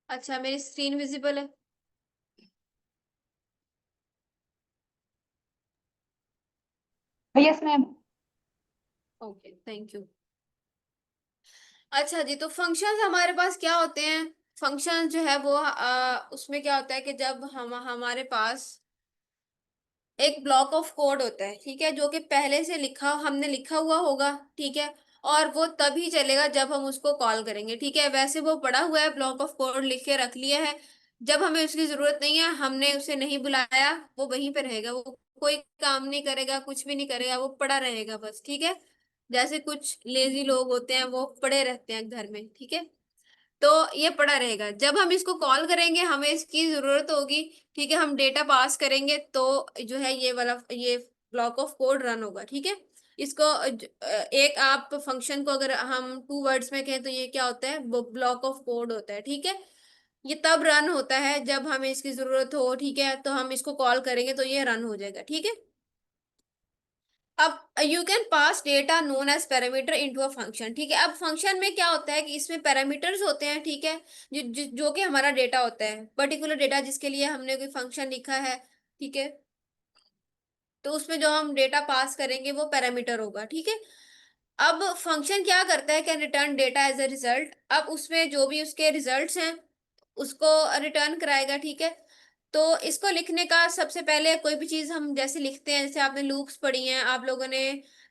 अच्छा, मेरी screen visible है। Yes ma'am. Okay, thank you. अच्छा जी, तो फंक्शंस हमारे पास क्या होते हैं? फंक्शन जो है वो उसमें क्या होता है कि जब हम हमारे पास एक ब्लॉक ऑफ कोड होता है, ठीक है, जो कि पहले से हमने लिखा हुआ होगा, ठीक है। और वो तभी चलेगा जब हम उसको कॉल करेंगे, ठीक है। वैसे वो पड़ा हुआ है, ब्लॉक ऑफ कोड लिख के रख लिया है। जब हमें उसकी जरूरत नहीं है, हमने उसे नहीं बुलाया, वो वहीं पे रहेगा, वो कोई काम नहीं करेगा, कुछ भी नहीं करेगा, वो पड़ा रहेगा बस, ठीक है। जैसे कुछ लेजी लोग होते हैं, वो पड़े रहते हैं घर में, ठीक है। तो ये पड़ा रहेगा, जब हम इसको कॉल करेंगे हमें इसकी जरूरत होगी, ठीक है। हम डेटा पास करेंगे तो जो है ये वाला ये ब्लॉक ऑफ कोड रन होगा, ठीक है। इसको एक आप फंक्शन को अगर हम टू वर्ड्स में कहें तो ये क्या होता है, वो ब्लॉक ऑफ कोड होता है, ठीक है। ये तब रन होता है जब हमें इसकी जरूरत हो, ठीक है, तो हम इसको कॉल करेंगे तो ये रन हो जाएगा, ठीक है। अब you can pass data known as parameter into a function, ठीक है। अब फंक्शन में क्या होता है कि इसमें पैरामीटर्स होते हैं, ठीक है। जो कि हमारा डेटा होता है, पर्टिकुलर डेटा जिसके लिए हमने कोई फंक्शन लिखा है, ठीक है। तो उसमें जो हम डेटा पास करेंगे वो पैरामीटर होगा, ठीक है। अब फंक्शन क्या करता है, can return data as a result. अब उसमें जो भी उसके रिजल्ट्स हैं उसको रिटर्न कराएगा, ठीक है। तो इसको लिखने का सबसे पहले कोई भी चीज हम जैसे लिखते हैं, जैसे आपने लूप्स पढ़ी हैं, आप लोगों ने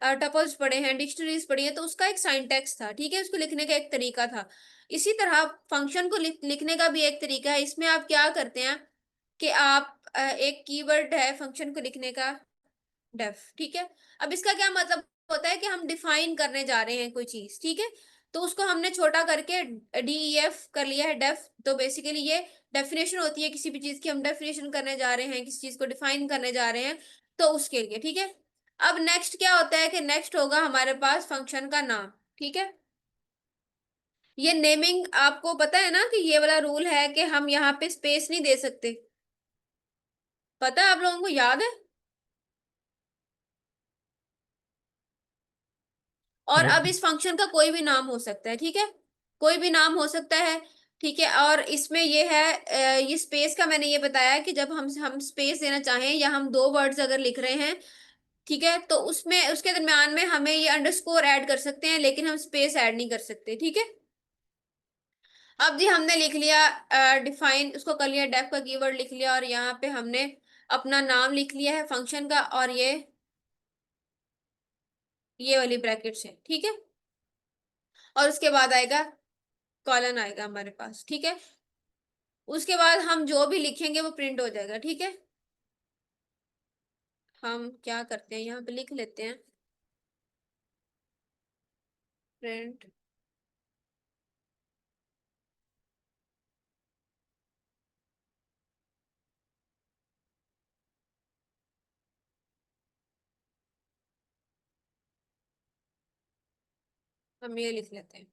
टपल्स पढ़े हैं, डिक्शनरीज पढ़ी है, तो उसका एक सिंटैक्स था, ठीक है, उसको लिखने का एक तरीका था। इसी तरह फंक्शन को लिखने का भी एक तरीका है। इसमें आप क्या करते हैं कि आप एक कीवर्ड है फंक्शन को लिखने का, डेफ, ठीक है। अब इसका क्या मतलब होता है कि हम डिफाइन करने जा रहे हैं कोई चीज, ठीक है। तो उसको हमने छोटा करके DEF कर लिया है, डेफ। तो बेसिकली ये डेफिनेशन होती है किसी भी चीज की, हम डेफिनेशन करने जा रहे हैं, किसी चीज को डिफाइन करने जा रहे हैं, तो उसके लिए, ठीक है। अब नेक्स्ट क्या होता है कि नेक्स्ट होगा हमारे पास फंक्शन का नाम, ठीक है। ये नेमिंग आपको पता है ना कि ये वाला रूल है कि हम यहाँ पे स्पेस नहीं दे सकते, पता है आप लोगों को, याद है? और यस। अब इस फंक्शन का कोई भी नाम हो सकता है, ठीक है, कोई भी नाम हो सकता है, ठीक है। और इसमें ये है ये स्पेस का मैंने ये बताया कि जब हम स्पेस देना चाहें या हम दो वर्ड्स अगर लिख रहे हैं, ठीक है, तो उसमें उसके दरम्यान में हमें ये अंडरस्कोर ऐड कर सकते हैं, लेकिन हम स्पेस ऐड नहीं कर सकते, ठीक है। अब जी हमने लिख लिया डिफाइन, उसको कर लिया, डेफ का कीवर्ड लिख लिया, और यहाँ पे हमने अपना नाम लिख लिया है फंक्शन का, और ये वाली ब्रैकेट्स है, ठीक है। और उसके बाद आएगा कॉलन आएगा हमारे पास, ठीक है। उसके बाद हम जो भी लिखेंगे वो प्रिंट हो जाएगा, ठीक है। हम क्या करते हैं, यहाँ पे लिख लेते हैं प्रिंट। हम ये लिख लेते हैं।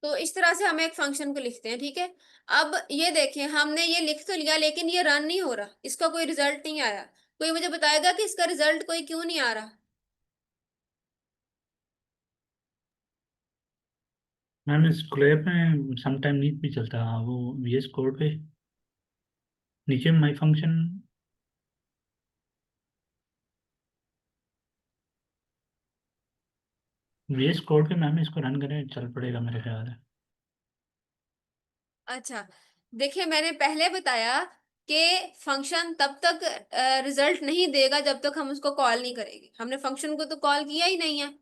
तो इस तरह से हम एक फंक्शन को लिखते हैं, ठीक है। अब ये देखें, हमने ये लिख तो लिया लेकिन ये रन नहीं हो रहा, इसका कोई रिजल्ट नहीं आया। कोई मुझे बताएगा कि इसका रिजल्ट कोई क्यों नहीं आ रहा? मैम इस स्क्वेयर में समटाइम नीट भी चलता है वो VS कोड पे नीचे माई फंक्शन। VS कोड पे मैम इसको रन करें चल पड़ेगा मेरे ख्याल है। अच्छा, देखिए मैंने पहले बताया कि फंक्शन तब तक रिजल्ट नहीं देगा जब तक हम उसको कॉल नहीं करेंगे। हमने फंक्शन को तो कॉल किया ही नहीं है,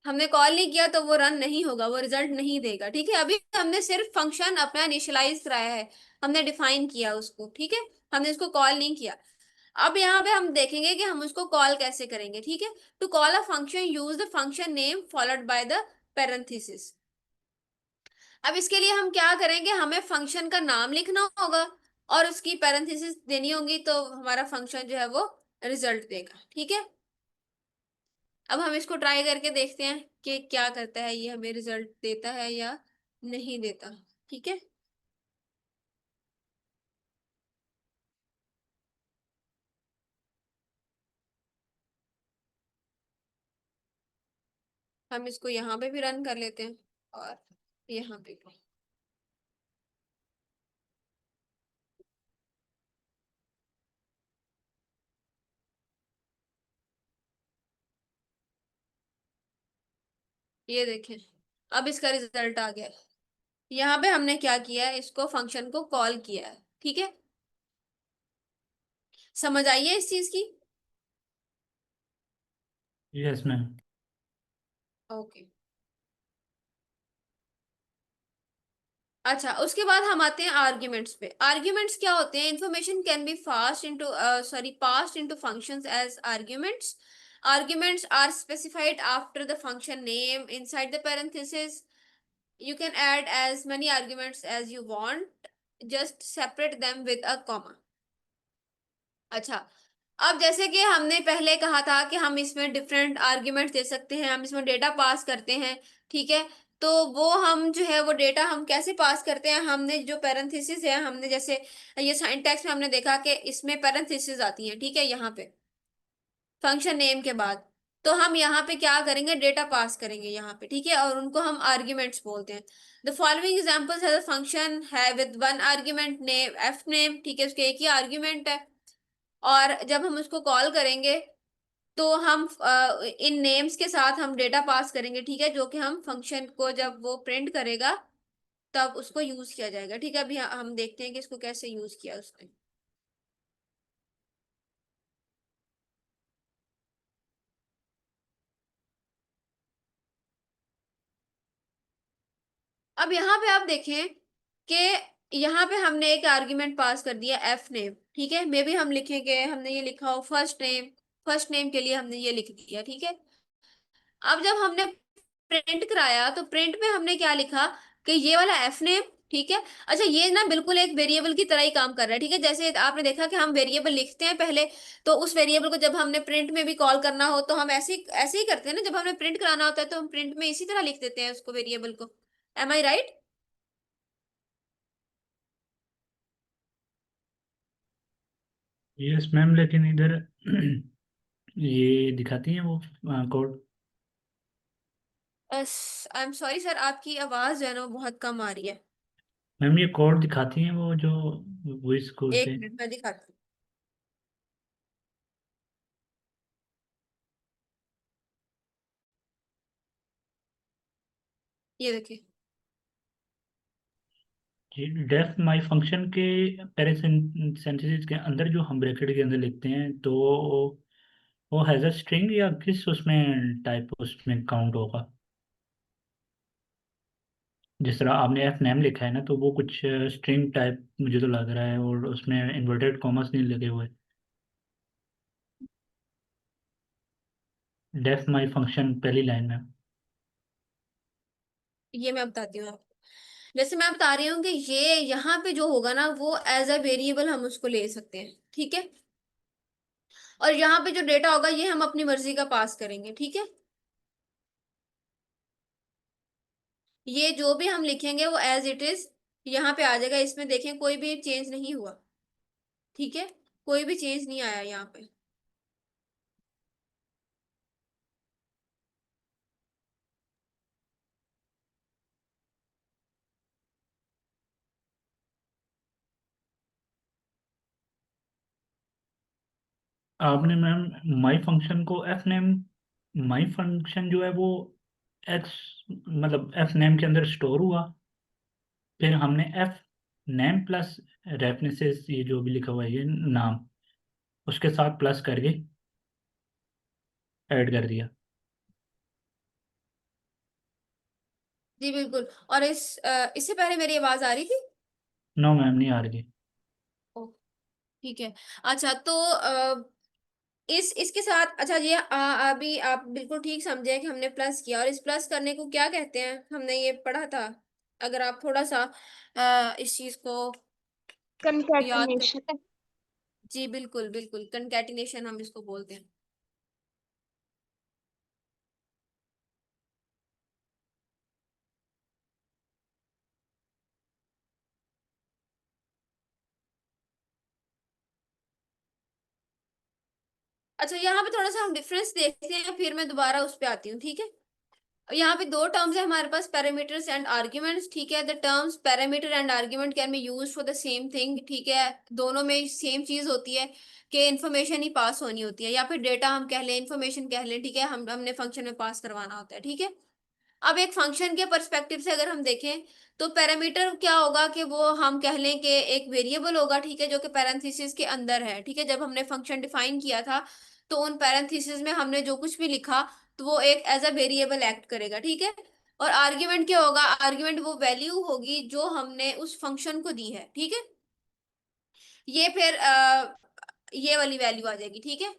हमने कॉल नहीं किया तो वो रन नहीं होगा, वो रिजल्ट नहीं देगा, ठीक है। अभी हमने सिर्फ फंक्शन अपना इनिशियलाइज कराया है, हमने डिफाइन किया उसको, ठीक है। हमने उसको कॉल नहीं किया। अब यहाँ पे हम देखेंगे कि हम उसको कॉल कैसे करेंगे, ठीक है। To call a function use the function name followed by the parenthesis. अब इसके लिए हम क्या करेंगे, हमें फंक्शन का नाम लिखना होगा और उसकी पैरेंथेसिस देनी होगी, तो हमारा फंक्शन जो है वो रिजल्ट देगा। ठीक है, अब हम इसको ट्राई करके देखते हैं कि क्या करता है, ये हमें रिजल्ट देता है या नहीं देता। ठीक है, हम इसको यहाँ पे भी रन कर लेते हैं और यहाँ पे भी। ये देखें, अब इसका रिजल्ट आ गया है। यहाँ पे हमने क्या किया है, इसको फंक्शन को कॉल किया है। ठीक है, समझ आई है इस चीज की? Yes ma'am. ओके। अच्छा, उसके बाद हम आते हैं आर्ग्यूमेंट्स पे। आर्ग्यूमेंट्स क्या होते हैं, information can be fast into sorry passed into functions as arguments. Arguments are specified after the function name inside the parenthesis. You can add as many arguments as you want, just separate them with a comma. अच्छा, अब जैसे कि हमने पहले कहा था कि हम इसमें डिफरेंट आर्ग्यूमेंट्स दे सकते हैं, हम इसमें डेटा पास करते हैं। ठीक है, तो वो हम जो है वो डेटा हम कैसे पास करते हैं, हमने जो पैरेंथेसिस है, हमने जैसे ये सिंटैक्स में हमने देखा कि इसमें पैरेंथेसिस आती है। ठीक है, यहाँ पे फंक्शन नेम के बाद, तो हम यहाँ पे क्या करेंगे, डेटा पास करेंगे यहाँ पे। ठीक है, और उनको हम आर्ग्यूमेंट्स बोलते हैं। द फॉलोइंग एग्जांपल्स है फंक्शन है with one argument name F name. ठीक है, उसके एक ही आर्ग्यूमेंट है, और जब हम उसको कॉल करेंगे तो हम इन नेम्स के साथ हम डेटा पास करेंगे। ठीक है, जो कि हम फंक्शन को जब वो प्रिंट करेगा तब उसको यूज किया जाएगा। ठीक है, अभी हम देखते हैं कि इसको कैसे यूज किया उसने। अब यहाँ पे आप देखें कि यहाँ पे हमने एक आर्ग्यूमेंट पास कर दिया एफ नेम। ठीक है, मे भी हम लिखेंगे, हमने ये लिखा हो फर्स्ट नेम, फर्स्ट नेम के लिए हमने ये लिख दिया। ठीक है, अब जब हमने प्रिंट कराया तो प्रिंट में हमने क्या लिखा कि ये वाला एफ नेम। ठीक है, अच्छा ये ना बिल्कुल एक वेरिएबल की तरह ही काम कर रहा है। ठीक है, जैसे आपने देखा कि हम वेरिएबल लिखते हैं पहले, तो उस वेरिएबल को जब हमने प्रिंट में भी कॉल करना हो तो हम ऐसे ही करते हैं ना, जब हमें प्रिंट कराना होता है तो हम प्रिंट में इसी तरह लिख देते हैं उसको, वेरिएबल को। एम आई राइट? यस मैम, लेकिन इधर ये दिखाती हैं वो code. I am sorry sir, आपकी आवाज जो है ना वो बहुत कम आ रही है। मैम ये कोड दिखाती हैं वो जो वॉइस कोड एक पे। मिनट मैं दिखाती हूँ। ये देखिए। डेफ माई फंक्शन के पैरेंथेसिस के अंदर जो हम ब्रैकेट के अंदर लिखते हैं, तो वो हैज़ अ स्ट्रिंग या किस उसमें टाइप उसमें काउंट होगा? जिस तरह आपने एफ नेम लिखा है ना, तो वो कुछ स्ट्रिंग टाइप मुझे तो लग रहा है, और उसमें इन्वर्टेड कॉमर्स नहीं लगे हुए। डेफ माई फंक्शन पहली लाइन में। ये मैं बताती हूँ आपको। जैसे मैं बता रही हूँ कि ये यहाँ पे जो होगा ना वो एज अ वेरिएबल हम उसको ले सकते हैं। ठीक है, और यहाँ पे जो डेटा होगा ये हम अपनी मर्जी का पास करेंगे। ठीक है, ये जो भी हम लिखेंगे वो एज इट इज यहाँ पे आ जाएगा। इसमें देखें कोई भी चेंज नहीं हुआ। ठीक है, कोई भी चेंज नहीं आया यहाँ पे। आपने मैम माई फंक्शन को एफ नेम, माई फंक्शन जो है वो एक्स, मतलब एफ नेम के अंदर स्टोर हुआ, फिर हमने एफ नेम प्लस रेफरेंसेस, ये जो भी लिखा हुआ है ये नाम, उसके साथ प्लस करके ऐड कर दिया। जी बिल्कुल। और इससे पहले मेरी आवाज आ रही थी? नो मैम, नहीं आ रही। ओ, ठीक है। अच्छा तो इस इसके साथ, अच्छा ये अभी आप बिल्कुल ठीक समझे कि हमने प्लस किया, और इस प्लस करने को क्या कहते हैं, हमने ये पढ़ा था। अगर आप थोड़ा सा इस चीज को याद कर। कंकैटिनेशन। जी बिल्कुल बिल्कुल, कंकैटिनेशन हम इसको बोलते हैं। अच्छा, यहाँ पे थोड़ा सा हम डिफरेंस देखते हैं, फिर मैं दोबारा उस पे आती हूँ, ठीक है। यहाँ पे दो टर्म्स है हमारे पास, पैरामीटर्स एंड आर्ग्यूमेंट्स, ठीक है। The terms parameter and argument can be use for the same thing, ठीक है। दोनों में सेम चीज होती है कि इन्फॉर्मेशन ही पास होनी होती है, या फिर डेटा हम कह लें, इन्फॉर्मेशन कह लें, ठीक है। हमने फंक्शन में पास करवाना होता है, ठीक है। अब एक फंक्शन के पर्सपेक्टिव से अगर हम देखें, तो पैरामीटर क्या होगा कि वो हम कह लें कि एक वेरिएबल होगा, ठीक है, जो कि पैरेंथेसिस के अंदर है, ठीक है। जब हमने फंक्शन डिफाइन किया था, तो उन पैरेंथेसिस में हमने जो कुछ भी लिखा, तो वो एक एज अ वेरिएबल एक्ट करेगा, ठीक है। और आर्ग्यूमेंट क्या होगा? आर्ग्यूमेंट वो वैल्यू होगी जो हमने उस फंक्शन को दी है, ठीक है। ये फिर ये वाली वैल्यू आ जाएगी, ठीक है।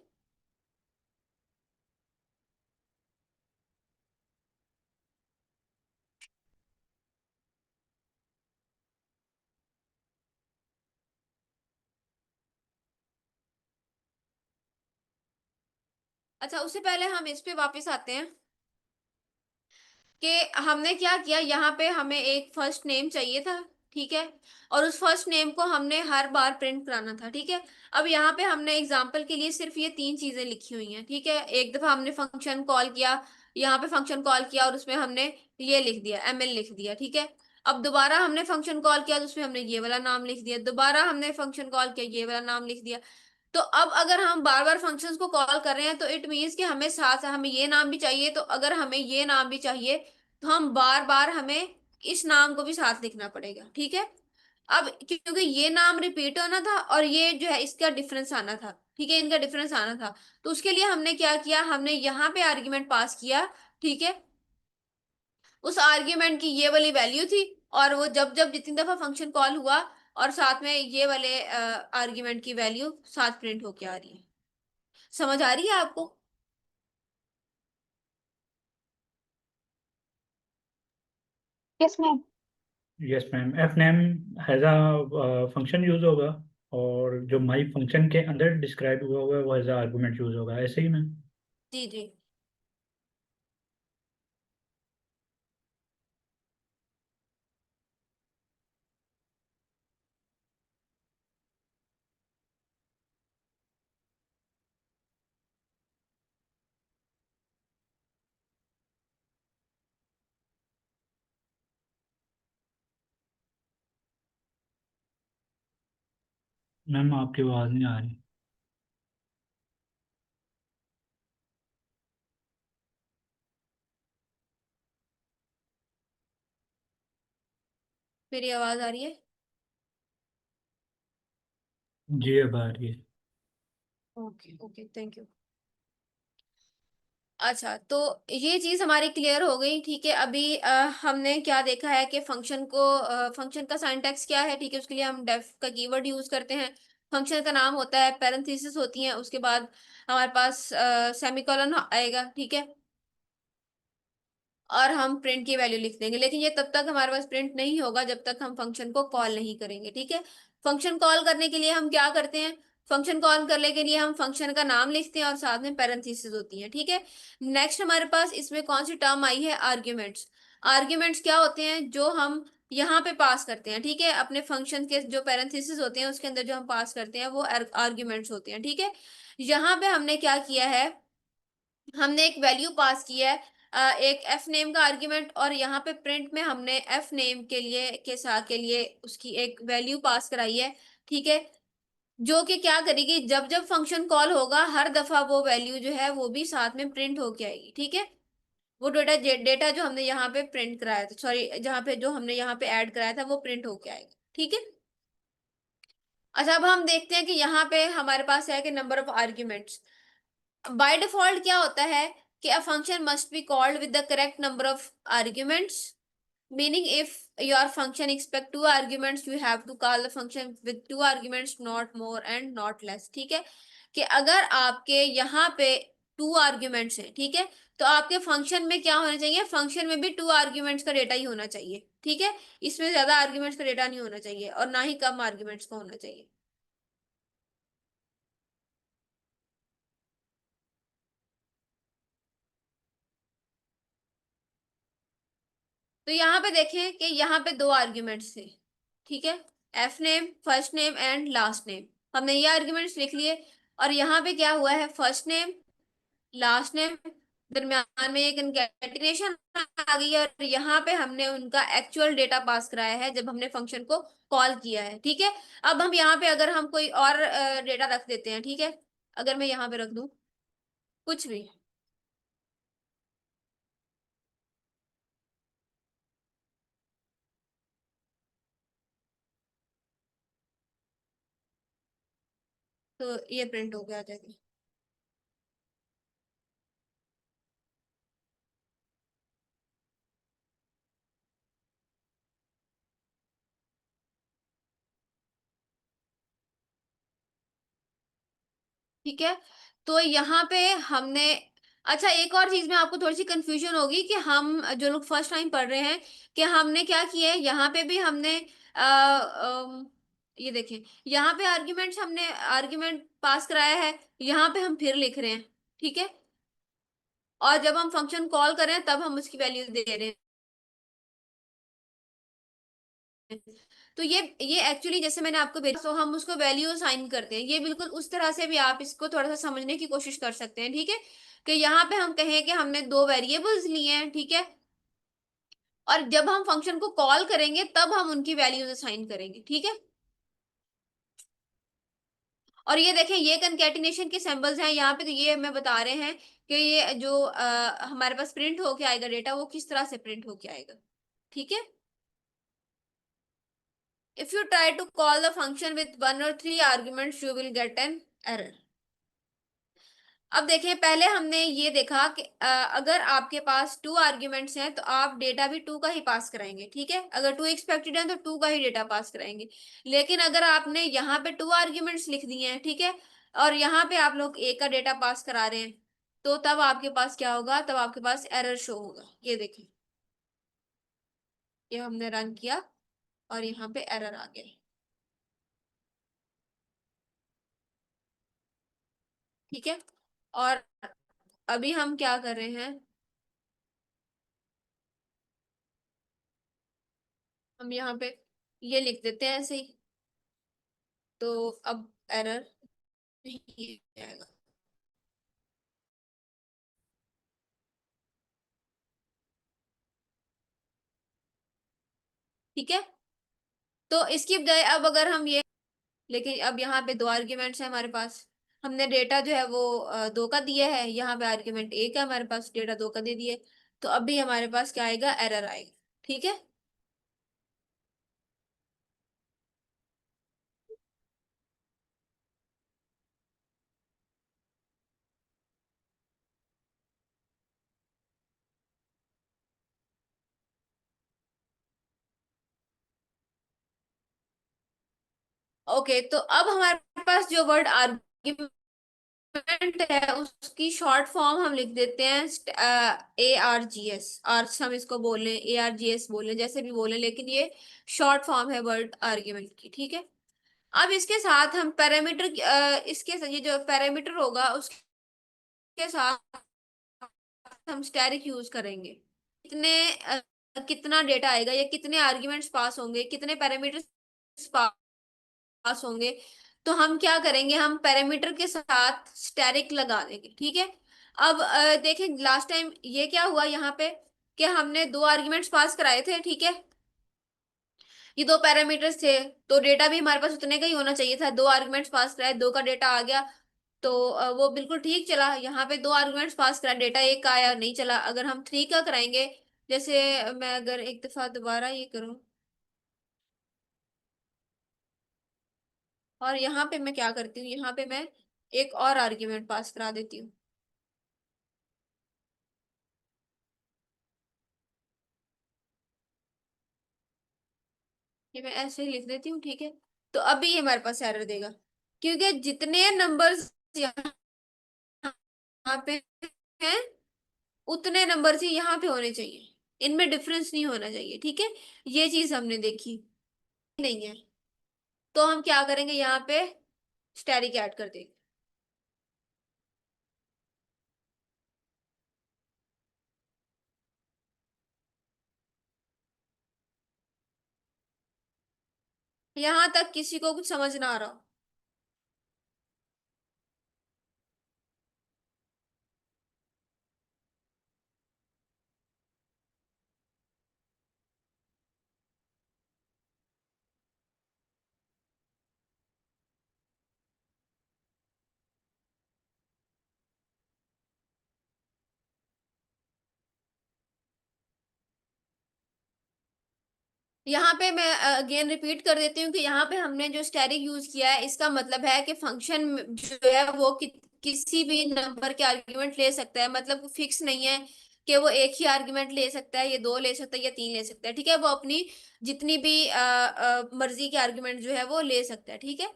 अच्छा, उससे पहले हम इस पे वापस आते हैं कि हमने क्या किया। यहाँ पे हमें एक फर्स्ट नेम चाहिए था, ठीक है। और उस फर्स्ट नेम को हमने हर बार प्रिंट कराना था, ठीक है। अब यहाँ पे हमने एग्जाम्पल के लिए सिर्फ ये तीन चीजें लिखी हुई हैं, ठीक है। एक दफा हमने फंक्शन कॉल किया, यहाँ पे फंक्शन कॉल किया और उसमें हमने ये लिख दिया, एमएल लिख दिया, ठीक है। अब दोबारा हमने फंक्शन कॉल किया तो उसमें हमने ये वाला नाम लिख दिया, दोबारा हमने फंक्शन कॉल किया, ये वाला नाम लिख दिया। तो अब अगर हम बार बार फंक्शंस को कॉल कर रहे हैं, तो इट मीन्स कि हमें साथ हमें ये नाम भी चाहिए। तो अगर हमें ये नाम भी चाहिए, तो हम बार बार हमें इस नाम को भी साथ लिखना पड़ेगा, ठीक है। अब क्योंकि ये नाम रिपीट होना था और ये जो है इसका डिफरेंस आना था, ठीक है, इनका डिफरेंस आना था। तो उसके लिए हमने क्या किया, हमने यहाँ पे आर्ग्यूमेंट पास किया, ठीक है। उस आर्ग्यूमेंट की ये वाली वैल्यू थी, और वो जब जब जितनी दफा फंक्शन कॉल हुआ, और साथ में ये वाले आर्ग्यूमेंट की वैल्यू साथ प्रिंट होके आ रही है। समझ आ रही है आपको? Yes ma'am. Yes ma'am, F name has a function use होगा, और जो माई फंक्शन के अंदर डिस्क्राइब हुआ हुआ है वो एज अ आर्गुमेंट यूज होगा, ऐसे ही मैम। जी जी। मैम आपकी आवाज़ नहीं आ रही। मेरी आवाज आ रही है? जी अब आ रही है। Okay okay, thank you. अच्छा, तो ये चीज हमारी क्लियर हो गई, ठीक है। अभी हमने क्या देखा है कि फंक्शन का सिंटैक्स क्या है, ठीक है। उसके लिए हम डेफ का कीवर्ड यूज करते हैं। फंक्शन का नाम होता है, पैरेंथेसिस होती हैं, उसके बाद हमारे पास सेमीकोलन आएगा, ठीक है। और हम प्रिंट की वैल्यू लिख देंगे, लेकिन ये तब तक हमारे पास प्रिंट नहीं होगा जब तक हम फंक्शन को कॉल नहीं करेंगे, ठीक है। फंक्शन कॉल करने के लिए हम क्या करते हैं? फंक्शन कॉल करने के लिए हम फंक्शन का नाम लिखते हैं और साथ में पैरेंथेसिस होती है, ठीक है। नेक्स्ट हमारे पास इसमें कौन सी टर्म आई है? आर्ग्यूमेंट्स। आर्ग्यूमेंट्स क्या होते हैं? जो हम यहाँ पे पास करते हैं, ठीक है। अपने फंक्शन के जो पैरेंथेसिस होते हैं उसके अंदर जो हम पास करते हैं वो आर्ग्यूमेंट्स होते हैं, ठीक है। यहाँ पे हमने क्या किया है, हमने एक वैल्यू पास की है, एक एफ नेम का आर्ग्यूमेंट, और यहाँ पे प्रिंट में हमने एफ नेम के लिए के साथ के लिए उसकी एक वैल्यू पास कराई है, ठीक है। जो कि क्या करेगी, जब जब फंक्शन कॉल होगा हर दफा वो वैल्यू जो है वो भी साथ में प्रिंट होके आएगी, ठीक है। वो डेटा जो हमने यहाँ पे प्रिंट कराया था, सॉरी, जहाँ पे जो हमने यहाँ पे ऐड कराया था वो प्रिंट होके आएगा, ठीक है। अच्छा, अब हम देखते हैं कि यहाँ पे हमारे पास है कि number of arguments. By default क्या होता है कि a function must be called with the correct number of arguments, meaning if your function expect two arguments, you have to call the function with two arguments, not more and not less, ठीक है। कि अगर आपके यहाँ पे to arguments हैं, ठीक है, तो आपके फंक्शन में क्या होना चाहिए? फंक्शन में भी टू आर्ग्यूमेंट्स का डेटा ही होना चाहिए, ठीक है, इसमें ज्यादा आर्ग्यूमेंट्स का डेटा नहीं होना चाहिए और ना ही कम आर्ग्यूमेंट्स का होना चाहिए। तो यहाँ पे देखें कि यहाँ पे दो आर्ग्यूमेंट्स थे, ठीक है, F name, first name and last name. हमने ये आर्ग्यूमेंट्स लिख लिए। और यहाँ पे क्या हुआ है, फर्स्ट नेम, लास्ट नेम, दरम्यान में एक कंकैटिनेशन आ गई है और यहाँ पे हमने उनका एक्चुअल डेटा पास कराया है जब हमने फंक्शन को कॉल किया है, ठीक है। अब हम यहाँ पे अगर हम कोई और डेटा रख देते हैं, ठीक है, अगर मैं यहाँ पे रख दूं कुछ भी, तो ये प्रिंट हो गया आ जाएगा। ठीक है, तो यहाँ पे हमने, अच्छा एक और चीज में आपको थोड़ी सी कंफ्यूजन होगी कि हम जो लोग फर्स्ट टाइम पढ़ रहे हैं कि हमने क्या किया है, यहाँ पे भी हमने ये देखें, यहाँ पे आर्ग्यूमेंट्स हमने आर्ग्यूमेंट पास कराया है, यहाँ पे हम फिर लिख रहे हैं, ठीक है। और जब हम फंक्शन कॉल करें तब हम उसकी वैल्यू दे रहे हैं। तो ये एक्चुअली जैसे मैंने आपको भेजा, तो हम उसको वैल्यू असाइन करते हैं, ये बिल्कुल उस तरह से भी आप इसको थोड़ा सा समझने की कोशिश कर सकते हैं, ठीक है। कि यहाँ पे हम कहें कि हमने दो वेरिएबल्स लिए हैं, ठीक है, और जब हम फंक्शन को कॉल करेंगे तब हम उनकी वैल्यूज असाइन करेंगे, ठीक है। और ये देखें, ये कंकैटिनेशन के सिंबल्स हैं यहाँ पे, तो ये हमें बता रहे हैं कि ये जो हमारे पास प्रिंट होके आएगा डेटा, वो किस तरह से प्रिंट होके आएगा, ठीक है। If you try to call the function with one or three arguments, you will get an error. अब देखें, पहले हमने ये देखा कि अगर आपके पास टू आर्ग्यूमेंट्स हैं तो आप डेटा भी टू का ही पास कराएंगे, ठीक है। अगर टू एक्सपेक्टेड है तो टू का ही डेटा पास कराएंगे। लेकिन अगर आपने यहाँ पे टू आर्ग्यूमेंट्स लिख दिए हैं, ठीक है, और यहाँ पे आप लोग एक का डेटा पास करा रहे हैं, तो तब आपके पास क्या होगा, तब आपके पास एरर शो होगा। ये देखें, ये हमने रन किया और यहाँ पे एरर आ गया, ठीक है। और अभी हम क्या कर रहे हैं, हम यहाँ पे ये लिख देते हैं ऐसे ही, तो अब एरर नहीं आएगा, ठीक है। तो इसकी बजाय अब अगर हम ये, लेकिन अब यहाँ पे दो आर्ग्यूमेंट्स है हमारे पास, हमने डेटा जो है वो दो का दिया है, यहाँ पे आर्ग्यूमेंट एक है हमारे पास, डेटा दो का दे दिए, तो अभी हमारे पास क्या आएगा, एरर आएगा, ठीक है। ओके, तो अब हमारे पास जो वर्ड आर्ग्यूमेंट है उसकी शॉर्ट फॉर्म हम लिख देते हैं ARGS, आर्स हम इसको बोले, ARGS बोले, जैसे भी बोले, लेकिन ये शॉर्ट फॉर्म है वर्ड आर्ग्यूमेंट की, ठीक है। अब इसके साथ हम पैरामीटर, इसके ये जो पैरामीटर होगा उसके साथ हम स्टैटिक यूज करेंगे। कितने कितना डेटा आएगा या कितने आर्ग्यूमेंट्स पास होंगे, कितने पैरामीटर्स पास होंगे, तो हम क्या करेंगे, हम पैरामीटर के साथ स्टैटिक लगा देंगे, ठीक है। अब देखें, लास्ट टाइम ये क्या हुआ यहाँ पे कि हमने दो आर्ग्यूमेंट्स पास कराए थे, ठीक है, ये दो पैरामीटर्स थे, तो डेटा भी हमारे पास उतने का ही होना चाहिए था। दो आर्गुमेंट्स पास कराए, दो का डेटा आ गया, तो वो बिल्कुल ठीक चला। यहाँ पे दो आर्गुमेंट्स पास कराए, डेटा एक का आया, नहीं चला। अगर हम थ्री का कराएंगे, जैसे मैं अगर एक दफा दोबारा ये करूं और यहाँ पे मैं क्या करती हूँ, यहाँ पे मैं एक और आर्ग्यूमेंट पास करा देती हूँ, ये मैं ऐसे ही लिख देती हूँ, ठीक है। तो अभी ये हमारे पास एरर देगा, क्योंकि जितने नंबर्स यहाँ पे हैं उतने नंबर्स ही यहाँ पे होने चाहिए। इनमें डिफरेंस नहीं होना चाहिए, ठीक है। ये चीज हमने देखी नहीं है, तो हम क्या करेंगे, यहाँ पे स्टैटिक ऐड कर देंगे। यहाँ तक किसी को कुछ समझ ना आ रहा हो? यहाँ पे मैं अगेन रिपीट कर देती हूँ कि यहाँ पे हमने जो स्टैटिक यूज किया है, इसका मतलब है कि फंक्शन जो है वो किसी भी नंबर के आर्ग्यूमेंट ले सकता है, मतलब फिक्स नहीं है कि वो एक ही आर्ग्यूमेंट ले सकता है, ये दो ले सकता है या तीन ले सकता है, ठीक है। वो अपनी जितनी भी मर्जी के आर्ग्यूमेंट जो है वो ले सकता है, ठीक है।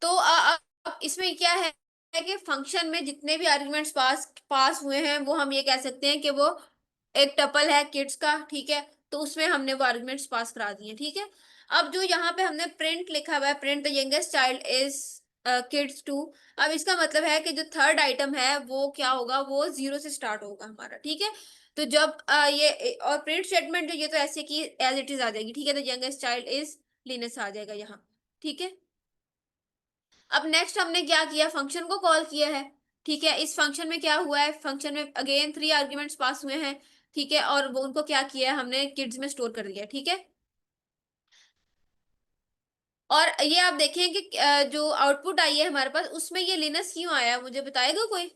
तो अब इसमें क्या है कि फंक्शन में जितने भी आर्ग्यूमेंट्स पास पास हुए हैं, वो हम ये कह सकते हैं कि वो एक टपल है किड्स का, ठीक है। तो उसमें हमने वो आर्ग्यूमेंट्स पास करा दिए, ठीक है। अब जो यहाँ पे हमने प्रिंट लिखा हुआ है, print the youngest child is kids two. अब इसका मतलब है कि जो थर्ड आइटम है वो क्या होगा, वो जीरो से स्टार्ट होगा हमारा, ठीक है। तो जब ये और प्रिंट स्टेटमेंट जो, ये तो ऐसे की एज इट इज आ जाएगी, ठीक है। तो यंगेस्ट चाइल्ड इज लिनस आ जाएगा यहाँ, ठीक है। अब नेक्स्ट हमने क्या किया, फंक्शन को कॉल किया है, ठीक है। इस फंक्शन में क्या हुआ है, फंक्शन में अगेन 3 आर्ग्यूमेंट्स पास हुए हैं, ठीक है। और वो उनको क्या किया है, हमने किड्स में स्टोर कर दिया, ठीक है। और ये आप देखें कि जो आउटपुट आई है हमारे पास, उसमें ये लिनस क्यों आया, मुझे बताएगा कोई?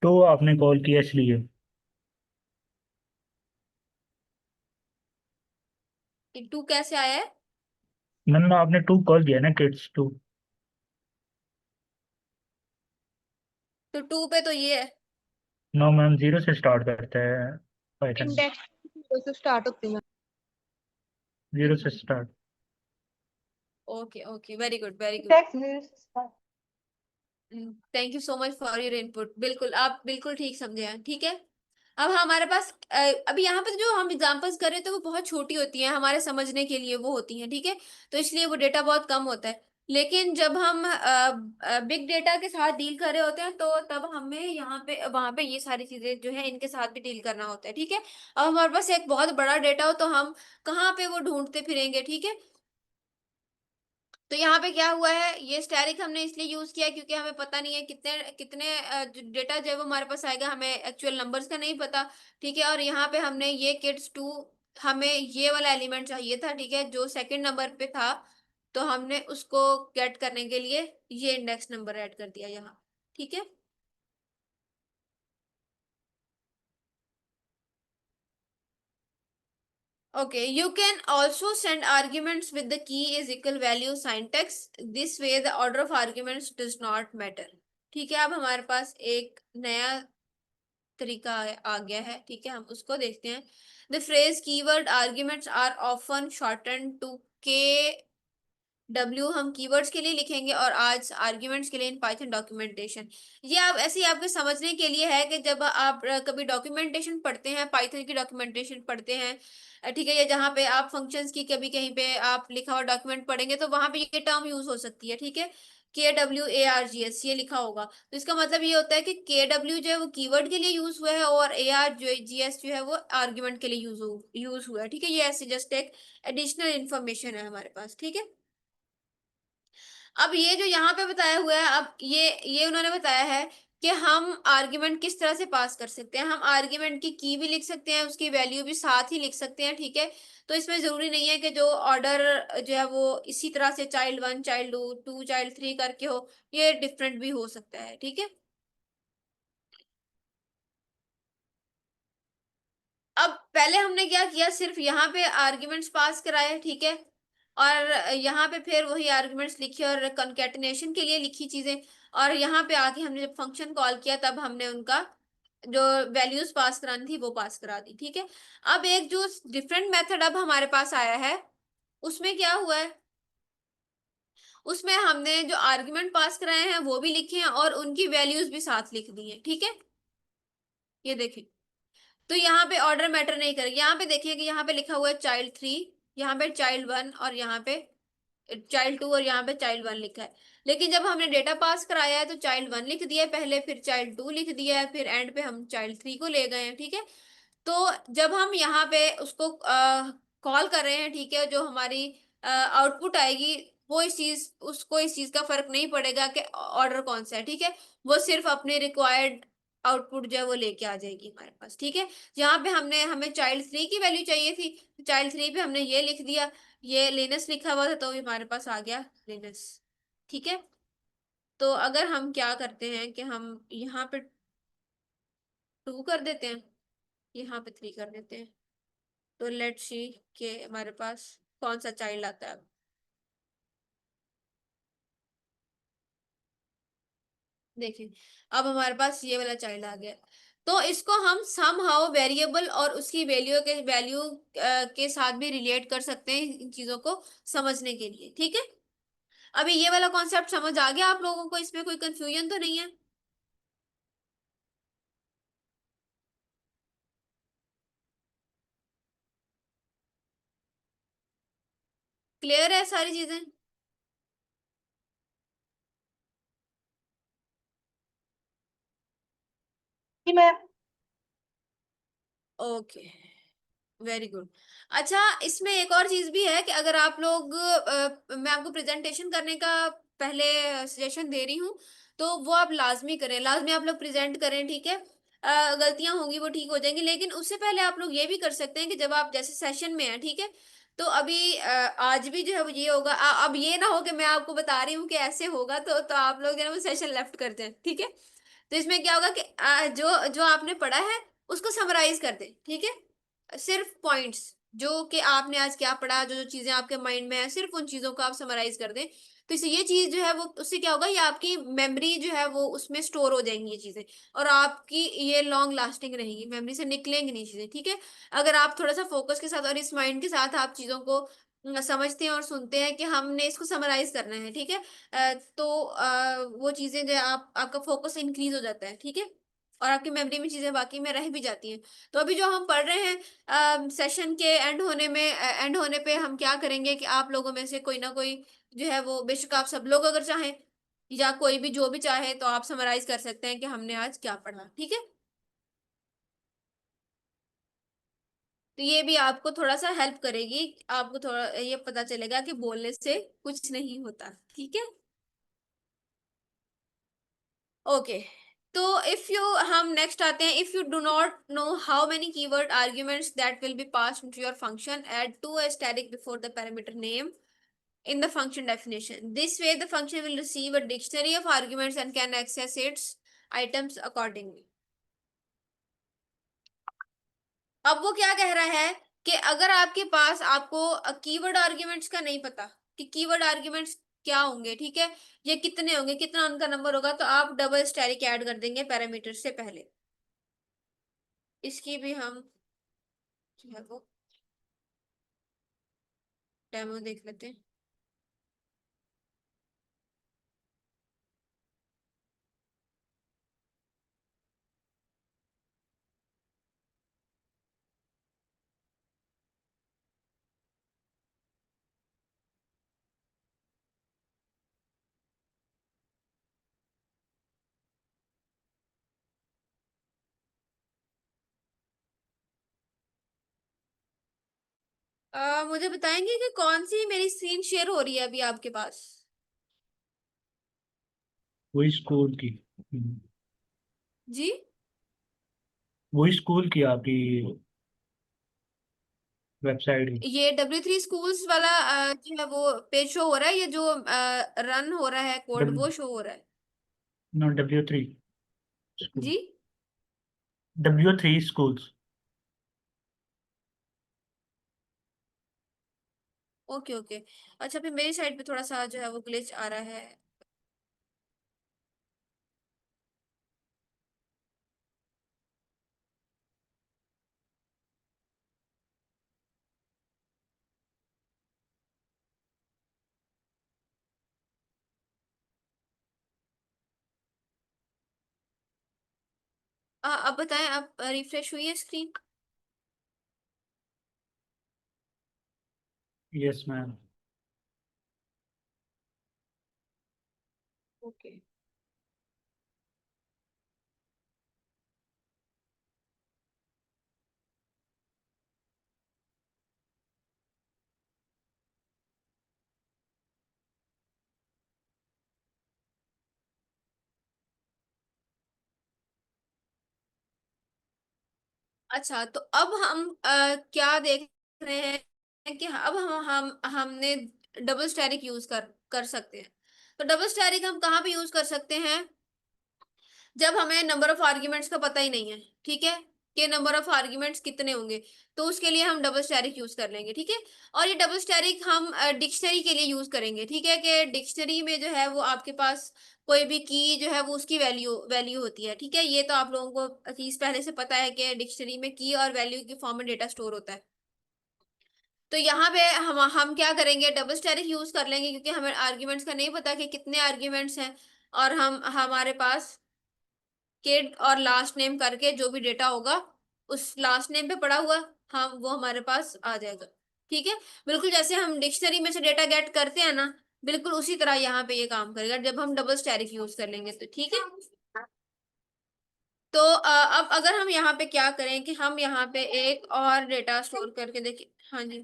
तो आपने कॉल किया इसलिए। टू कैसे आया है? मतलब आपने टू कॉल किया ना, किड्स टू। तो टू पे तो ये है। नो मैम, जीरो से स्टार्ट करता है पाइथन। इंडेक्स से स्टार्ट होती है। जीरो से start. Okay okay, very good very good. Index 0 से start. Thank you so much for your input, बिल्कुल आप बिल्कुल ठीक समझे हैं, ठीक है। अब हमारे पास अभी यहाँ पे जो हम एग्जांपल्स कर रहे हैं, तो वो बहुत छोटी होती हैं, हमारे समझने के लिए वो होती हैं, ठीक है। तो इसलिए वो डेटा बहुत कम होता है। लेकिन जब हम बिग डेटा के साथ डील कर रहे होते हैं, तो तब हमें यहाँ पे वहां पे ये सारी चीजें जो है इनके साथ भी डील करना होता है, ठीक है। अब हमारे पास एक बहुत बड़ा डेटा हो, तो हम कहाँ पे वो ढूंढते फिरेंगे, ठीक है। तो यहाँ पे क्या हुआ है, ये स्टैटिक हमने इसलिए यूज किया क्योंकि हमें पता नहीं है कितने कितने डेटा जो है वो हमारे पास आएगा, हमें एक्चुअल नंबर्स का नहीं पता, ठीक है। और यहाँ पे हमने ये किड्स टू, हमें ये वाला एलिमेंट चाहिए था, ठीक है, जो सेकंड नंबर पे था। तो हमने उसको गेट करने के लिए ये इंडेक्स नंबर ऐड कर दिया यहाँ, ठीक है। Okay, you can also send arguments with the key is equal value syntax. This way the order of arguments does not matter. ठीक है। अब हमारे पास एक नया तरीका आ गया है, ठीक है, हम उसको देखते हैं। The phrase keyword arguments are often shortened to K W हम कीवर्ड्स के लिए लिखेंगे, और आज आर्ग्यूमेंट्स के लिए इन पाइथन डॉक्यूमेंटेशन। ये आप ऐसे ही आपके समझने के लिए है कि जब आप कभी डॉक्यूमेंटेशन पढ़ते हैं, पाइथन की डॉक्यूमेंटेशन पढ़ते हैं, ठीक है, या जहाँ पे आप फंक्शंस की कभी कहीं पे आप लिखा हुआ डॉक्यूमेंट पढ़ेंगे, तो वहां पे ये टर्म यूज हो सकती है, ठीक है। KWARGS ये लिखा होगा, तो इसका मतलब ये होता है कि KW जो है वो कीवर्ड के लिए यूज हुआ है, और ARGS जो है वो आर्ग्यूमेंट के लिए यूज हुआ है, ठीक है। ये ऐसे जस्ट एक एडिशनल इंफॉर्मेशन है हमारे पास, ठीक है। अब ये जो यहाँ पे बताया हुआ है, अब ये उन्होंने बताया है कि हम आर्ग्यूमेंट किस तरह से पास कर सकते हैं। हम आर्ग्यूमेंट की भी लिख सकते हैं, उसकी वैल्यू भी साथ ही लिख सकते हैं, ठीक है। तो इसमें जरूरी नहीं है कि जो ऑर्डर जो है वो इसी तरह से child one child two child three करके हो, ये डिफरेंट भी हो सकता है, ठीक है। अब पहले हमने क्या किया, सिर्फ यहाँ पे आर्ग्यूमेंट्स पास कराए, ठीक है। और यहाँ पे फिर वही आर्ग्यूमेंट्स लिखे और कंकेटिनेशन के लिए लिखी चीजें। और यहाँ पे आके हमने जब फंक्शन कॉल किया, तब हमने उनका जो वैल्यूज पास करानी थी वो पास करा दी, ठीक है। अब एक जो डिफरेंट मेथड अब हमारे पास आया है, उसमें क्या हुआ है, उसमें हमने जो आर्ग्यूमेंट पास कराए हैं वो भी लिखे हैं और उनकी वैल्यूज भी साथ लिख दी हैं, ठीक है। ये देखें, तो यहाँ पे ऑर्डर मैटर नहीं करेगा। यहाँ पे देखिए कि यहाँ पे लिखा हुआ है चाइल्ड 3, यहाँ पे चाइल्ड 1 और यहाँ पे चाइल्ड 2 और यहाँ पे चाइल्ड 1 लिखा है। लेकिन जब हमने डेटा पास कराया है तो चाइल्ड 1 लिख दिया है पहले, फिर चाइल्ड 2 लिख दिया है, फिर एंड पे हम चाइल्ड 3 को ले गए हैं, ठीक है। तो जब हम यहाँ पे उसको कॉल कर रहे हैं, ठीक है, जो हमारी आउटपुट आएगी वो इस चीज उसको इस चीज का फर्क नहीं पड़ेगा कि ऑर्डर कौन सा है, ठीक है। वो सिर्फ अपने रिक्वायर्ड आउटपुट जो है वो लेके आ जाएगी हमारे पास, ठीक है। जहाँ पे हमें चाइल्ड 3 की वैल्यू चाहिए थी, चाइल्ड 3 पे हमने ये लिख दिया, ये लेनस लिखा हुआ था तो ये हमारे पास आ गया लेनस, ठीक है। तो अगर हम क्या करते हैं कि हम यहाँ पे 2 कर देते हैं, यहाँ पे 3 कर देते हैं, तो लेट्स सी कि हमारे पास कौन सा चाइल्ड आता है। देखिए, अब हमारे पास ये वाला चाइल्ड आ गया। तो इसको हम सम हाउ वेरिएबल और उसकी वैल्यू के साथ भी रिलेट कर सकते हैं इन चीजों को समझने के लिए, ठीक है। अभी ये वाला कॉन्सेप्ट समझ आ गया आप लोगों को? इसमें कोई कंफ्यूजन तो नहीं है? क्लियर है सारी चीजें? कि मैं ओके, वेरी गुड। अच्छा, इसमें एक और चीज भी है कि अगर आप लोग मैं आपको प्रेजेंटेशन करने का पहले सजेशन दे रही हूँ, तो वो आप लाजमी करें, लाजमी आप लोग प्रेजेंट करें, ठीक है। गलतियां होंगी वो ठीक हो जाएंगी, लेकिन उससे पहले आप लोग ये भी कर सकते हैं कि जब आप जैसे सेशन में हैं, ठीक है, तो अभी आज भी जो है वो ये होगा। अब ये ना हो कि मैं आपको बता रही हूँ कि ऐसे होगा तो आप लोग जो है वो सेशन लेफ्ट कर दें, ठीक है। तो इसमें क्या होगा कि जो जो आपने पढ़ा है उसको समराइज कर दें, ठीक है। सिर्फ पॉइंट्स जो कि आपने आज क्या पढ़ा, जो जो चीजें आपके माइंड में है, सिर्फ उन चीजों को आप समराइज कर दें। तो इससे ये चीज जो है वो उससे क्या होगा, ये आपकी मेमोरी जो है वो उसमें स्टोर हो जाएंगी ये चीजें, और आपकी ये लॉन्ग लास्टिंग रहेगी, मेमोरी से निकलेंगी नहीं चीजें, ठीक है। अगर आप थोड़ा सा फोकस के साथ और इस माइंड के साथ आप चीजों को समझते हैं और सुनते हैं कि हमने इसको समराइज करना है, ठीक है। तो वो चीजें जो है आपका फोकस इंक्रीज हो जाता है, ठीक है, और आपकी मेमोरी में चीजें बाकी में रह भी जाती हैं। तो अभी जो हम पढ़ रहे हैं सेशन के एंड होने पे हम क्या करेंगे कि आप लोगों में से कोई ना कोई जो है वो, बेशक आप सब लोग अगर चाहें या कोई भी जो भी चाहे, तो आप समराइज कर सकते हैं कि हमने आज क्या पढ़ा, ठीक है। तो ये भी आपको थोड़ा सा हेल्प करेगी, आपको थोड़ा ये पता चलेगा कि बोलने से कुछ नहीं होता, ठीक है। ओके, तो इफ यू हम नेक्स्ट आते हैं। If you do not know how many keyword arguments that will be passed into your function, add two a static before the parameter name in the function definition. This way the function will receive a dictionary of arguments and can access its items accordingly. अब वो क्या कह रहा है कि अगर आपके पास आपको कीवर्ड आर्ग्यूमेंट्स का नहीं पता कि कीवर्ड आर्ग्यूमेंट्स क्या होंगे, ठीक है, ये कितने होंगे, कितना उनका नंबर होगा, तो आप डबल स्टैटिक ऐड कर देंगे पैरामीटर से पहले। इसकी भी हम जो है वो डेमो देख लेते हैं। मुझे बताएंगे कि कौन सी मेरी स्क्रीन शेयर हो रही है अभी आपके पास? वही स्कूल की। जी, वही स्कूल की आपकी वेबसाइट की। ये W3 स्कूल्स वाला जो है वो पेज शो हो रहा है, ये जो रन हो रहा है कोड वो शो हो रहा है? W3 school. जी, W3 स्कूल्स। Okay okay. अच्छा, फिर मेरी साइड पे थोड़ा सा जो है वो ग्लिच आ रहा है। अब बताएं, अब रिफ्रेश हुई है स्क्रीन? Yes ma'am. ओके। अच्छा, तो अब हम क्या देख रहे हैं कि अब हम हमने डबल स्टैटिक यूज कर कर सकते हैं। तो डबल स्टैटिक हम कहाँ पे यूज कर सकते हैं? जब हमें नंबर ऑफ आर्ग्यूमेंट्स का पता ही नहीं है, ठीक है, कि नंबर ऑफ आर्ग्यूमेंट्स कितने होंगे, तो उसके लिए हम डबल स्टैटिक यूज कर लेंगे, ठीक है। और ये डबल स्टैटिक हम डिक्शनरी के लिए यूज करेंगे, ठीक है, कि डिक्शनरी में जो है वो आपके पास कोई भी की जो है वो उसकी वैल्यू वैल्यू होती है, ठीक है। ये तो आप लोगों को चीज पहले से पता है कि डिक्शनरी में की और वैल्यू के फॉर्म में डेटा स्टोर होता है। तो यहाँ पे हम क्या करेंगे, डबल स्टैटिक यूज कर लेंगे, क्योंकि हमें आर्ग्यूमेंट्स का नहीं पता कि कितने आर्ग्यूमेंट्स हैं। और हम हमारे पास किड और लास्ट नेम करके जो भी डेटा होगा उस लास्ट नेम पे पड़ा हुआ हम वो हमारे पास आ जाएगा, ठीक है। बिल्कुल जैसे हम डिक्शनरी में से डेटा गेट करते हैं ना, बिल्कुल उसी तरह यहाँ पे ये काम करेगा जब हम डबल स्टैटिक यूज कर लेंगे, तो ठीक है। तो अब अगर हम यहाँ पे क्या करें कि हम यहाँ पे एक और डेटा स्टोर करके देखिए। हाँ जी।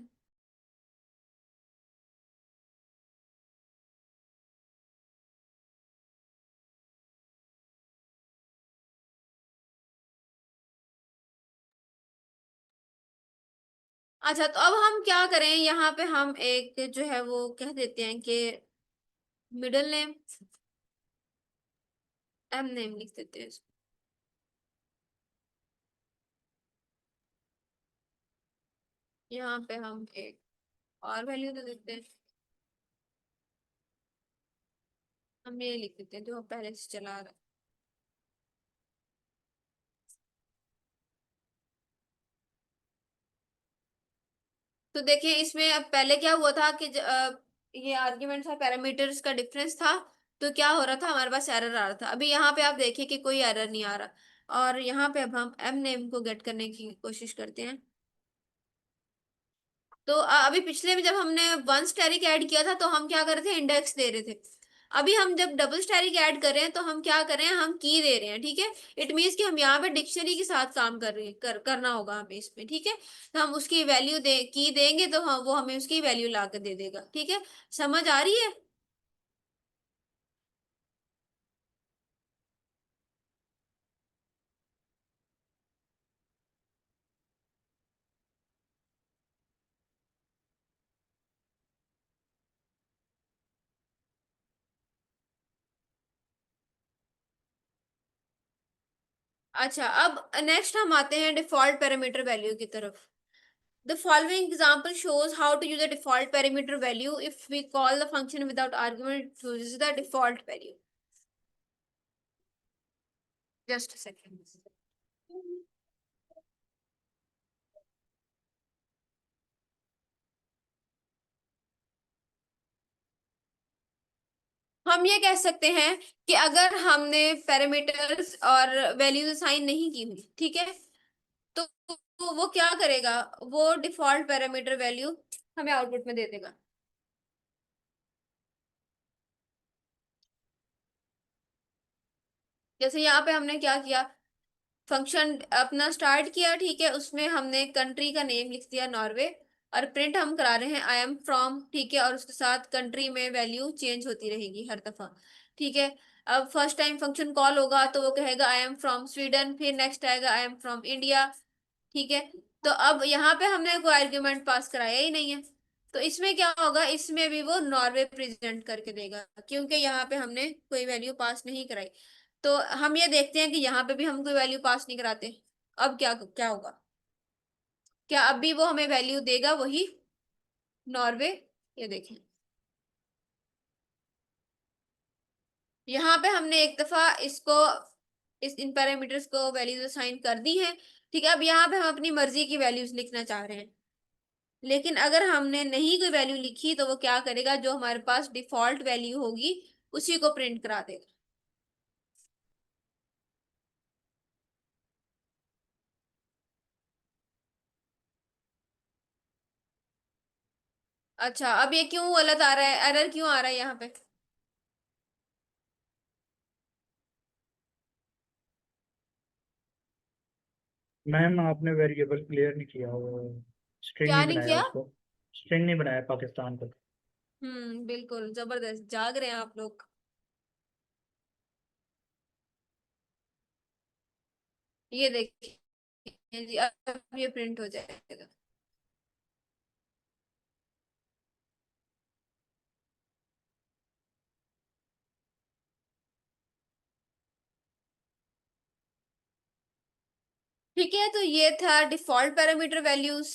अच्छा, तो अब हम क्या करें, यहाँ पे हम एक जो है वो कह देते हैं कि मिडिल नेम, एम नेम लिख देते हैं इसको। यहाँ पे हम एक और वैल्यू दे देते हैं, हम ये लिख देते हैं जो पहले से चला रहा है। तो देखिए इसमें अब पहले क्या हुआ था कि ये आर्ग्यूमेंट्स और पैरामीटर्स का डिफरेंस था। तो क्या हो रहा था, हमारे पास एरर आ रहा था। अभी यहाँ पे आप देखिए कि कोई एरर नहीं आ रहा। और यहाँ पे अब हम एम नेम को गेट करने की कोशिश करते हैं। तो अभी पिछले में जब हमने वन स्टैटिक ऐड किया था तो हम क्या कर रहे थे, इंडेक्स दे रहे थे। अभी हम जब डबल स्टैटिक ऐड कर रहे हैं तो हम क्या कर रहे हैं, हम की दे रहे हैं, ठीक है। इट मीन्स कि हम यहाँ पे डिक्शनरी के साथ काम कर रहे हैं, करना होगा हमें इसमें, ठीक है। तो हम उसकी वैल्यू दे की देंगे तो हम वो हमें उसकी वैल्यू ला कर दे देगा, ठीक है। समझ आ रही है? अच्छा, अब नेक्स्ट हम आते हैं डिफॉल्ट पैरामीटर वैल्यू की तरफ। The following example shows how to use a default parameter value if we call the function without argument. So this is the default value. Just a second. हम ये कह सकते हैं कि अगर हमने पैरामीटर्स और वैल्यूज असाइन नहीं की हुई, ठीक है, तो वो क्या करेगा, वो डिफॉल्ट पैरामीटर वैल्यू हमें आउटपुट में दे देगा। जैसे यहाँ पे हमने क्या किया, फंक्शन अपना स्टार्ट किया, ठीक है, उसमें हमने कंट्री का नेम लिख दिया नॉर्वे। और प्रिंट हम करा रहे हैं आई एम फ्रॉम, ठीक है, और उसके साथ कंट्री में वैल्यू चेंज होती रहेगी हर दफा, ठीक है। अब फर्स्ट टाइम फंक्शन कॉल होगा तो वो कहेगा आई एम फ्रॉम स्वीडन, फिर नेक्स्ट आएगा आई एम फ्रॉम इंडिया, ठीक है। तो अब यहाँ पे हमने कोई आर्ग्यूमेंट पास कराया ही नहीं है, तो इसमें क्या होगा, इसमें भी वो नॉर्वे प्रेजेंट करके देगा, क्योंकि यहाँ पे हमने कोई वैल्यू पास नहीं कराई। तो हम ये देखते हैं कि यहाँ पे भी हम कोई वैल्यू पास नहीं कराते। अब क्या क्या होगा, क्या अब भी वो हमें वैल्यू देगा वही नॉर्वे? ये देखें, यहाँ पे हमने एक दफा इसको इस इन पैरामीटर्स को वैल्यूज असाइन कर दी है, ठीक है। अब यहाँ पे हम अपनी मर्जी की वैल्यूज लिखना चाह रहे हैं, लेकिन अगर हमने नहीं कोई वैल्यू लिखी तो वो क्या करेगा, जो हमारे पास डिफॉल्ट वैल्यू होगी उसी को प्रिंट करा देगा। अच्छा, अब ये क्यों गलत आ रहा है, एरर क्यों आ रहा है यहाँ पे? मैम आपने वेरिएबल क्लियर नहीं किया, वो स्ट्रिंग क्या नहीं नहीं बनाया किया? उसको। स्ट्रिंग नहीं बनाया पाकिस्तान को। बिल्कुल जबरदस्त जाग रहे हैं आप लोग। ये देखिए जी, अब ये प्रिंट हो जाएगा। ठीक है, तो ये था डिफॉल्ट पैरामीटर वैल्यूज।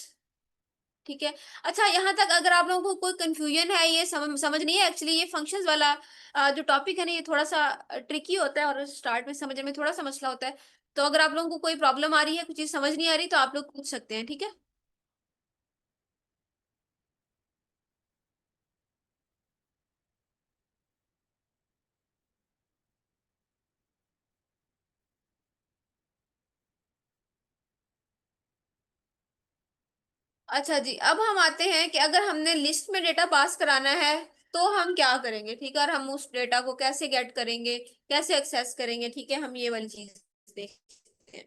ठीक है। अच्छा, यहाँ तक अगर आप लोगों को कोई कंफ्यूजन है, ये समझ नहीं है एक्चुअली, ये फंक्शंस वाला जो टॉपिक है ना, ये थोड़ा सा ट्रिकी होता है और स्टार्ट में समझने में थोड़ा सा मसला होता है। तो अगर आप लोगों को कोई प्रॉब्लम आ रही है, कुछ चीज समझ नहीं आ रही, तो आप लोग पूछ सकते हैं, ठीक है। अच्छा जी, अब हम आते हैं कि अगर हमने लिस्ट में डेटा पास कराना है तो हम क्या करेंगे, ठीक है, और हम उस डेटा को कैसे गेट करेंगे, कैसे एक्सेस करेंगे, ठीक है, हम ये वाली चीज देखते हैं।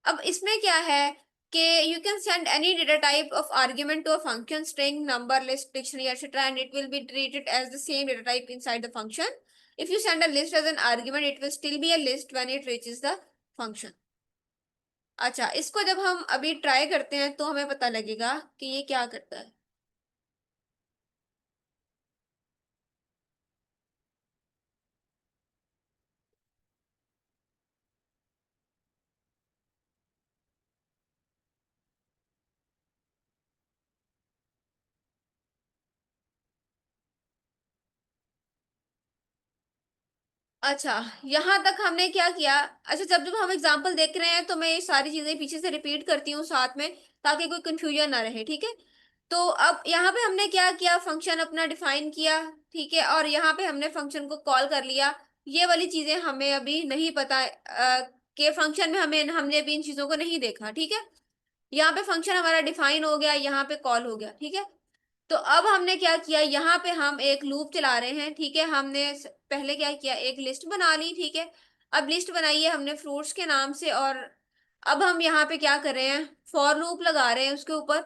अब इसमें क्या है कि you can send any data type of argument to a function, string, number, list, dictionary etcetera, and it will be treated as the same data type inside the function. If you send a list as an argument, it will still be a list when it reaches the function. अच्छा, इसको जब हम अभी try करते हैं तो हमें पता लगेगा कि ये क्या करता है। अच्छा, यहां तक हमने क्या किया। अच्छा, जब जब हम एग्जांपल देख रहे हैं तो मैं ये सारी चीजें पीछे से रिपीट करती हूँ साथ में, ताकि कोई कंफ्यूजन ना रहे, ठीक है। तो अब यहाँ पे हमने क्या किया, फंक्शन अपना डिफाइन किया, ठीक है, और यहाँ पे हमने फंक्शन को कॉल कर लिया। ये वाली चीजें हमें अभी नहीं पता कि फंक्शन में हमें हमने अभी इन चीजों को नहीं देखा, ठीक है। यहाँ पे फंक्शन हमारा डिफाइन हो गया, यहाँ पे कॉल हो गया, ठीक है। तो अब हमने क्या किया, यहाँ पे हम एक लूप चला रहे हैं, ठीक है। हमने पहले क्या किया, एक लिस्ट बना ली, ठीक है। अब लिस्ट बनाई है हमने फ्रूट्स के नाम से, और अब हम यहाँ पे क्या कर रहे हैं, फॉर लूप लगा रहे हैं उसके ऊपर,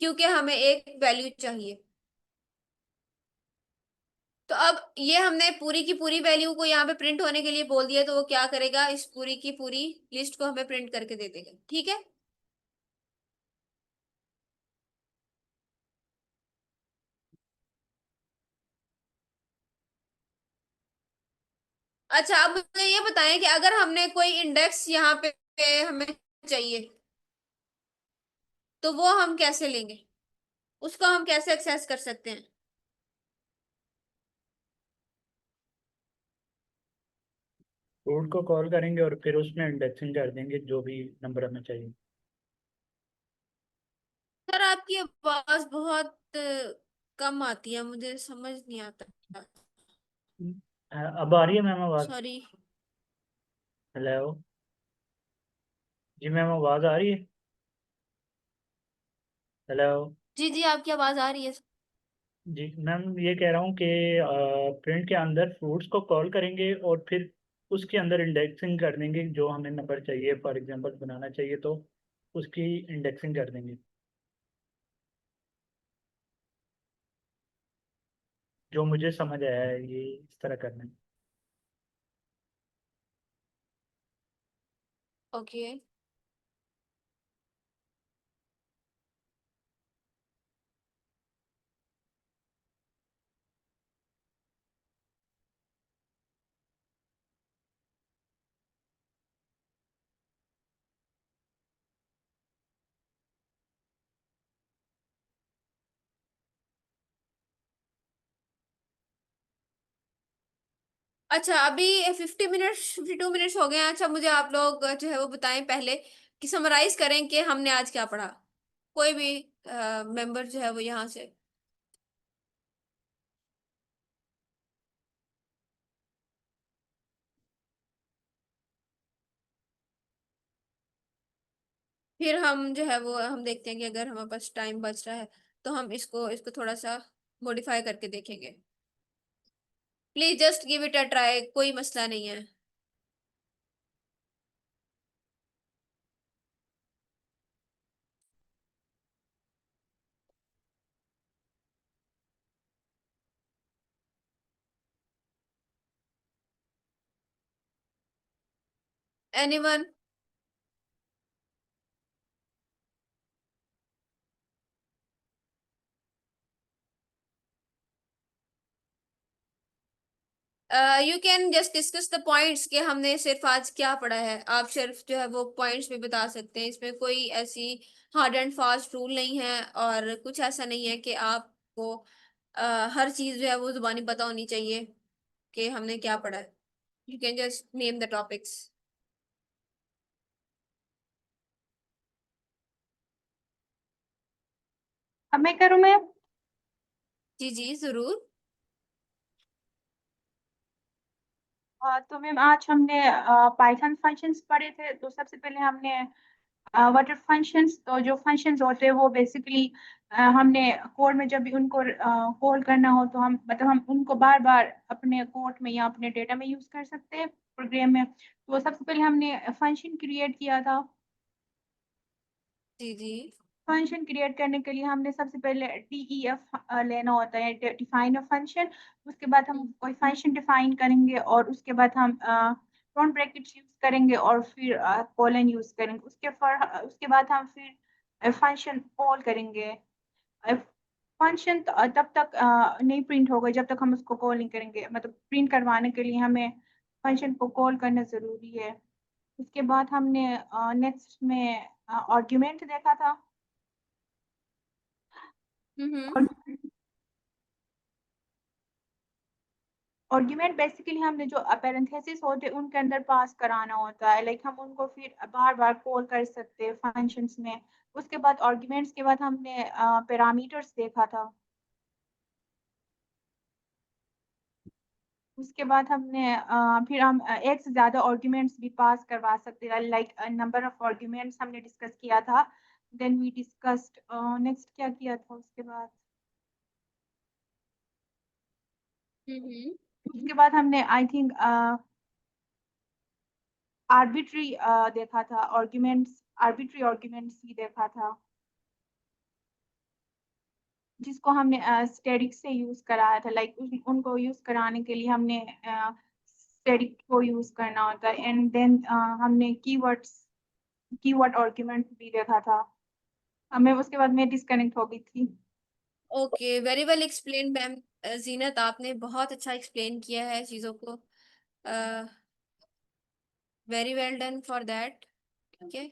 क्योंकि हमें एक वैल्यू चाहिए। तो अब ये हमने पूरी की पूरी वैल्यू को यहाँ पे प्रिंट होने के लिए बोल दिया, तो वो क्या करेगा, इस पूरी की पूरी लिस्ट को हमें प्रिंट करके दे देगा, ठीक है। अच्छा, अब मुझे ये बताएं कि अगर हमने कोई इंडेक्स यहाँ पे हमें चाहिए, तो वो हम कैसे लेंगे, उसको हम कैसे एक्सेस कर सकते हैं? रूट को कॉल करेंगे और फिर उसमें इंडेक्सिंग कर देंगे जो भी नंबर हमें चाहिए। सर, आपकी आवाज बहुत कम आती है, मुझे समझ नहीं आता। अब आ रही है मैम आवाज़? सॉरी। हेलो। जी मैम आवाज़ आ रही है? हेलो। जी जी, आपकी आवाज आ रही है। जी मैम ये कह रहा हूँ कि प्रिंट के अंदर फ्रूट्स को कॉल करेंगे और फिर उसके अंदर इंडेक्सिंग कर देंगे जो हमें नंबर चाहिए, फॉर एग्जांपल बनाना चाहिए तो उसकी इंडेक्सिंग कर देंगे। जो मुझे समझ आया है ये इस तरह करना है। ओके। अच्छा, अभी 50 मिनट्स 52 मिनट्स हो गए हैं। अच्छा, मुझे आप लोग जो है वो बताएं पहले, कि समराइज करें कि हमने आज क्या पढ़ा। कोई भी मेंबर जो है वो यहाँ से। फिर हम जो है वो हम देखते हैं कि अगर हमारे पास टाइम बच रहा है तो हम इसको इसको थोड़ा सा मॉडिफाई करके देखेंगे। Please just give it a try, कोई मसला नहीं है। Anyone? You can just discuss the points कि हमने सिर्फ आज क्या पढ़ा है। आप सिर्फ जो है वो पॉइंट्स भी बता सकते हैं, इसमें कोई ऐसी हार्ड एंड फास्ट रूल नहीं है, और कुछ ऐसा नहीं है कि आपको हर चीज जो है वो जुबानी पता होनी चाहिए कि हमने क्या पढ़ा है। You can just name the topics. अब मैं करूँ मैं? जी जी जरूर। तो मैम आज हमने पाइथन फंक्शंस पढ़े थे। तो सबसे पहले हमने व्हाट आर फंक्शंस। तो जो फंक्शंस होते हैं वो बेसिकली हमने कोड में जब भी उनको कॉल करना हो तो हम मतलब हम उनको बार बार अपने कोड में या अपने डेटा में यूज कर सकते हैं, प्रोग्राम में। तो सबसे पहले हमने फंक्शन क्रिएट किया था। जी जी। फंक्शन क्रिएट करने के लिए हमने सबसे पहले DEF लेना होता है, डिफाइन अ फंक्शन। उसके बाद हम कोई फंक्शन डिफाइन करेंगे और उसके बाद हम डॉट ब्रैकेट्स यूज करेंगे और फिर कोलन यूज करेंगे। उसके बाद हम फिर फंक्शन कॉल करेंगे। फंक्शन तब तक नहीं प्रिंट होगा जब तक हम उसको कॉल नहीं करेंगे। मतलब प्रिंट करवाने के लिए हमें फंक्शन को कॉल करना जरूरी है। उसके बाद हमने नेक्स्ट में आर्ग्यूमेंट देखा था। हम्म। आर्ग्यूमेंट बेसिकली हमने जो पैरेंथेसिस होते हैं उनके अंदर पास कराना होता है। लाइक हम उनको फिर बार बार कॉल कर सकते हैं फंक्शंस में। उसके बाद आर्ग्यूमेंट्स के बाद हमने पैरामीटर्स देखा था। उसके बाद हमने फिर हम एक से ज्यादा आर्ग्यूमेंट्स भी पास करवा सकते हैं। लाइक नंबर ऑफ आर्ग्यूमेंट्स हमने डिस्कस किया था। देन वी डिस्कस्ड नेक्स्ट क्या किया था उसके बाद। हम्म। उसके बाद हमने आई थिंक आर्बिट्री देखा था। आर्ग्यूमेंट्स, आर्बिट्री आर्ग्यूमेंट्स भी देखा था जिसको हमने स्टैटिक से यूज कराया था। लाइक उनको यूज कराने के लिए हमने स्टैटिक को यूज करना होता है। एंड देन हमने कीवर्ड आर्ग्यूमेंट भी देखा था। मैं उसके बाद मैं डिस्कनेक्ट हो गई थी। Okay, very well explain ma'am. Zeenat, आपने बहुत अच्छा एक्सप्लेन किया है चीज़ों को। Very well done for that. ठीक है।